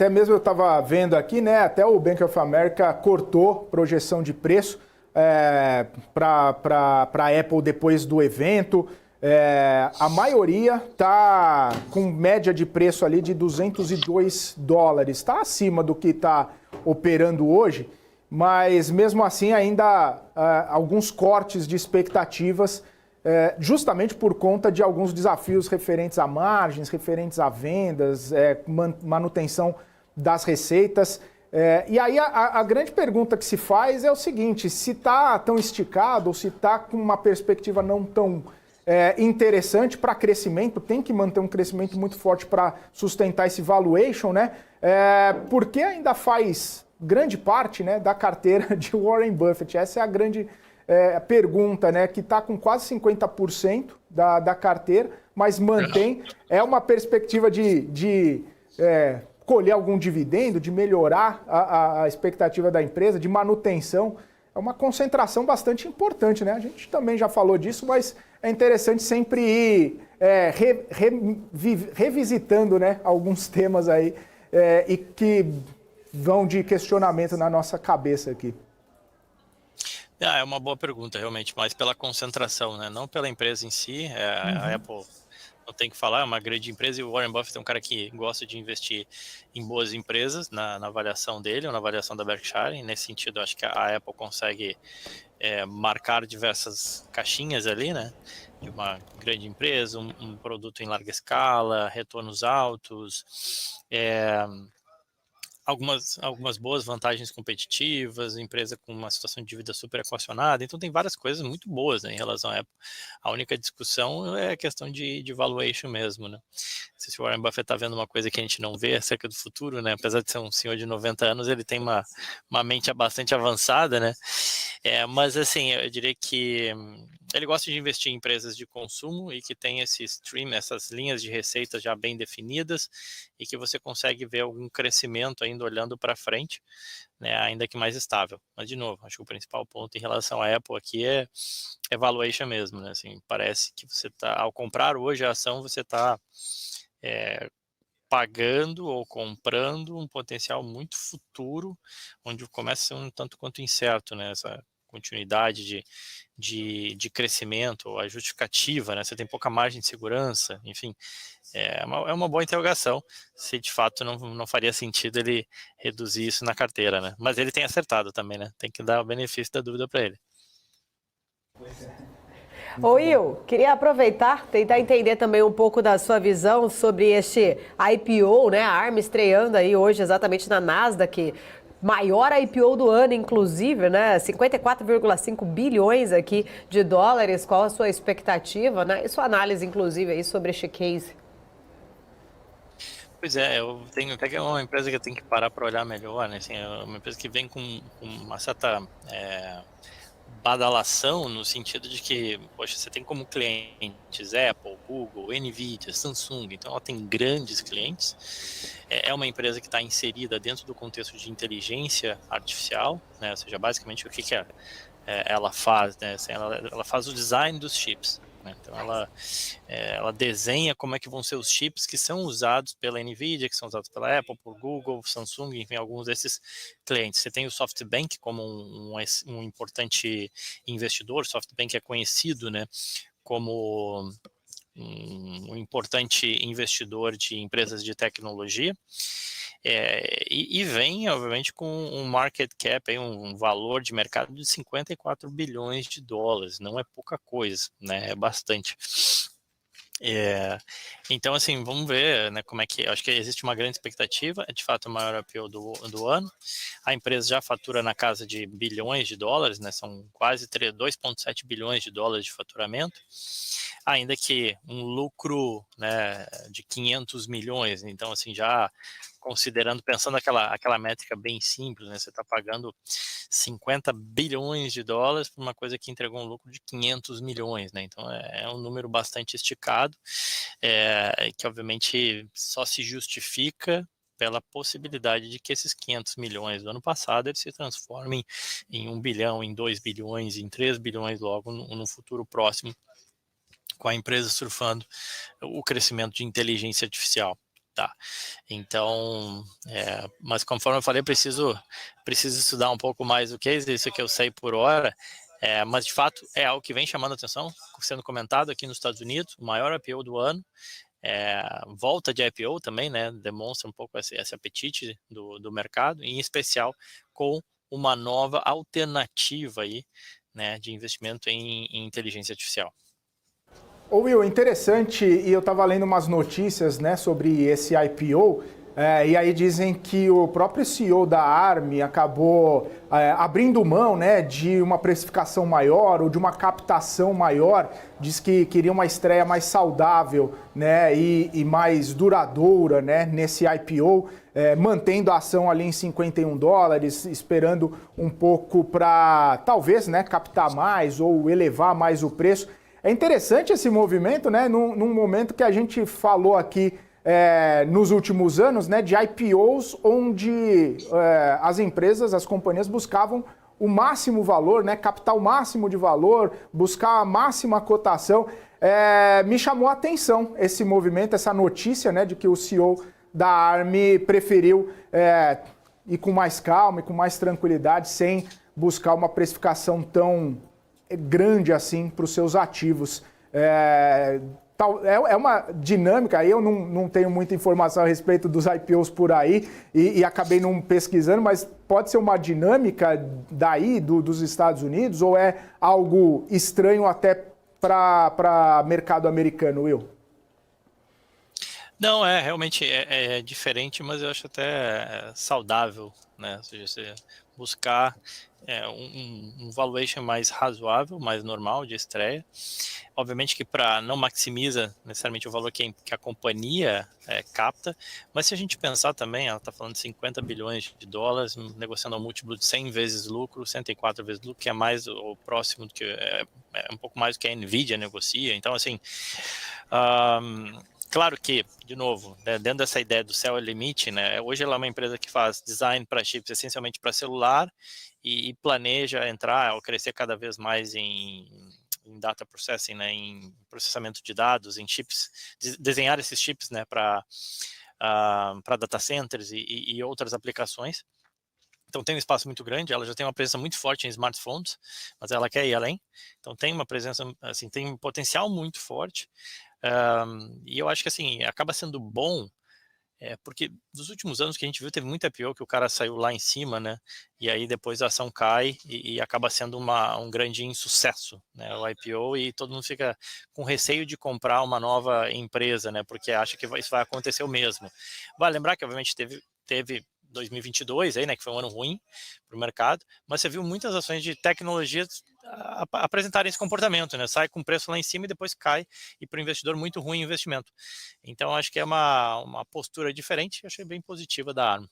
Até mesmo eu estava vendo aqui, né? Até o Bank of America cortou projeção de preço para a Apple depois do evento. A maioria está com média de preço ali de $202. Está acima do que está operando hoje, mas mesmo assim ainda alguns cortes de expectativas, justamente por conta de alguns desafios referentes a margens, referentes a vendas, manutenção das receitas. E aí a grande pergunta que se faz é o seguinte: se está tão esticado ou se está com uma perspectiva não tão interessante para crescimento, tem que manter um crescimento muito forte para sustentar esse valuation, né? Porque ainda faz grande parte, né, da carteira de Warren Buffett. Essa é a grande pergunta, né? Que está com quase 50% da carteira, mas mantém. É uma perspectiva de colher algum dividendo, de melhorar a expectativa da empresa, de manutenção. É uma concentração bastante importante, né? A gente também já falou disso, mas é interessante sempre ir revisitando, né, alguns temas aí e que vão de questionamento na nossa cabeça aqui. É uma boa pergunta, realmente, mais pela concentração, né? Não pela empresa em si. A Apple, não tem que falar, é uma grande empresa, e o Warren Buffett é um cara que gosta de investir em boas empresas na avaliação dele, ou na avaliação da Berkshire. E nesse sentido, acho que a Apple consegue marcar diversas caixinhas ali, né? De uma grande empresa, um produto em larga escala, retornos altos, algumas boas vantagens competitivas, empresa com uma situação de dívida super equacionada. Então tem várias coisas muito boas, né, em relação à Apple. A única discussão é a questão de valuation mesmo, né? Se o Warren Buffett está vendo uma coisa que a gente não vê acerca do futuro, né? Apesar de ser um senhor de 90 anos, ele tem uma mente bastante avançada, né? Mas assim, eu diria que ele gosta de investir em empresas de consumo e que tem esse stream, essas linhas de receitas já bem definidas, e que você consegue ver algum crescimento ainda olhando para frente, né, ainda que mais estável. Mas, de novo, acho que o principal ponto em relação à Apple aqui é valuation mesmo, né? Assim, parece que você está, ao comprar hoje a ação, você está pagando ou comprando um potencial muito futuro, onde começa a ser um tanto quanto incerto, né? Essa continuidade de crescimento, a justificativa, né? Você tem pouca margem de segurança, enfim, é uma boa interrogação, se de fato não faria sentido ele reduzir isso na carteira, né? Mas ele tem acertado também, né? Tem que dar o benefício da dúvida para ele. Ô Will, queria aproveitar, tentar entender também um pouco da sua visão sobre este IPO, né? A ARM estreando aí hoje exatamente na Nasdaq, maior IPO do ano, inclusive, né? 54,5 bilhões aqui de dólares. Qual a sua expectativa, né? E sua análise, inclusive, aí sobre este case? Pois eu tenho até que é uma empresa que eu tenho que parar para olhar melhor, né? Assim, é uma empresa que vem com uma certa badalação, no sentido de que, poxa, você tem como clientes Apple, Google, Nvidia, Samsung, então ela tem grandes clientes. É uma empresa que está inserida dentro do contexto de inteligência artificial, né? Ou seja, basicamente o que ela faz, né? Assim, ela faz o design dos chips, né? Então ela desenha como é que vão ser os chips que são usados pela Nvidia, que são usados pela Apple, por Google, Samsung, enfim, alguns desses clientes. Você tem o SoftBank como um importante investidor. SoftBank é conhecido, né, como um importante investidor de empresas de tecnologia. E vem, obviamente, com um market cap, um valor de mercado de 54 bilhões de dólares. Não é pouca coisa, né? É bastante. Então, assim, vamos ver, né, como é que... Acho que existe uma grande expectativa, é de fato o maior IPO do ano. A empresa já fatura na casa de bilhões de dólares, né? São quase 2,7 bilhões de dólares de faturamento. Ainda que um lucro, né, de 500 milhões, então assim, já considerando, pensando aquela métrica bem simples, né, você está pagando 50 bilhões de dólares por uma coisa que entregou um lucro de 500 milhões, né, então é um número bastante esticado, que obviamente só se justifica pela possibilidade de que esses 500 milhões do ano passado eles se transformem em 1 bilhão, em 2 bilhões, em 3 bilhões logo no futuro próximo, com a empresa surfando o crescimento de inteligência artificial. Tá? Então, mas conforme eu falei, preciso estudar um pouco mais o case, isso que eu sei por hora, mas de fato é algo que vem chamando a atenção, sendo comentado aqui nos Estados Unidos, o maior IPO do ano, volta de IPO também, né, demonstra um pouco esse apetite do mercado, em especial com uma nova alternativa aí, né, de investimento em inteligência artificial. Ô Will, interessante, e eu estava lendo umas notícias, né, sobre esse IPO, e aí dizem que o próprio CEO da ARM acabou abrindo mão, né, de uma precificação maior ou de uma captação maior, diz que queria uma estreia mais saudável, né, e mais duradoura, né, nesse IPO, mantendo a ação ali em $51, esperando um pouco para talvez, né, captar mais ou elevar mais o preço. É interessante esse movimento, né? Num momento que a gente falou aqui nos últimos anos, né, de IPOs onde as empresas, as companhias buscavam o máximo valor, né, captar o máximo de valor, buscar a máxima cotação. Me chamou a atenção esse movimento, essa notícia, né, de que o CEO da ARM preferiu ir com mais calma e com mais tranquilidade, sem buscar uma precificação tão grande assim para os seus ativos. É uma dinâmica, aí eu não tenho muita informação a respeito dos IPOs por aí e acabei não pesquisando, mas pode ser uma dinâmica daí, dos Estados Unidos, ou é algo estranho até para mercado americano, Will? Não, realmente é diferente, mas eu acho até saudável, né? Ou seja, você buscar um valuation mais razoável, mais normal de estreia. Obviamente que não maximiza necessariamente o valor que a companhia capta, mas se a gente pensar também, ela está falando de $50 bilhões, negociando um múltiplo de 100 vezes lucro, 104 vezes lucro, que é mais o próximo do que um pouco mais do que a Nvidia negocia. Então, assim, claro que, de novo, dentro dessa ideia do céu é limite, né? Hoje ela é uma empresa que faz design para chips essencialmente para celular e planeja entrar ou crescer cada vez mais em data processing, né? Em processamento de dados, em chips, desenhar esses chips, né? Para data centers e outras aplicações. Então tem um espaço muito grande, ela já tem uma presença muito forte em smartphones, mas ela quer ir além. Então tem uma presença, assim, tem um potencial muito forte. E eu acho que assim, acaba sendo bom, porque nos últimos anos que a gente viu, teve muita IPO que o cara saiu lá em cima, né? E aí depois a ação cai e acaba sendo um grande insucesso, né? O IPO, e todo mundo fica com receio de comprar uma nova empresa, né? Porque acha que isso vai acontecer o mesmo. Vale lembrar que obviamente teve 2022 aí, né, que foi um ano ruim para o mercado, mas você viu muitas ações de tecnologias apresentarem esse comportamento, né? Sai com preço lá em cima e depois cai, e para o investidor muito ruim o investimento. Então acho que é uma postura diferente, achei bem positiva da ARM.